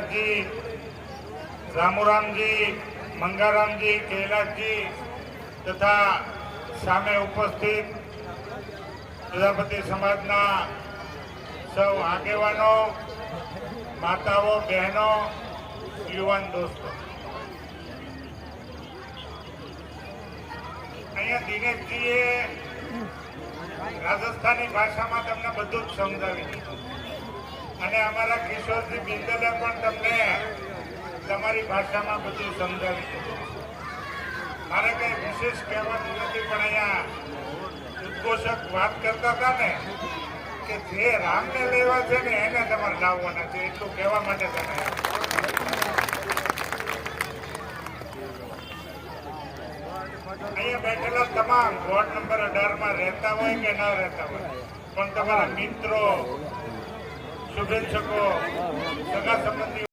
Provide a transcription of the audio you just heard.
પ્રકાશજી, રામુરામજી, મંગારામજી, કૈલાસજી તથા સામે ઉપસ્થિત પ્રજાપતિ સમાજના સૌ આગેવાનો, માતાઓ, બહેનો, યુવાન દોસ્તો, અહીંયા દિનેશજીએ રાજસ્થાની ભાષામાં તમને બધું જ સમજાવી દીધું અને અમારા કિશોરજી બિંદલે પણ તમને તમારી ભાષામાં બધું સમજાવી દીધું. મારે કંઈ વિશેષ કહેવાનું નથી, પણ અહીંયા ઉદ્ઘોષક વાત કરતા હતા ને કે જે રામને લેવા છે ને એને તમારે લાવવાના છે, એટલું કહેવા માટે તમે અહીંયા બેઠેલા તમામ વોર્ડ નંબર 18 રહેતા હોય કે ન રહેતા હોય, પણ તમારા મિત્રો, શુભેચ્છકો, સગા સંબંધીઓ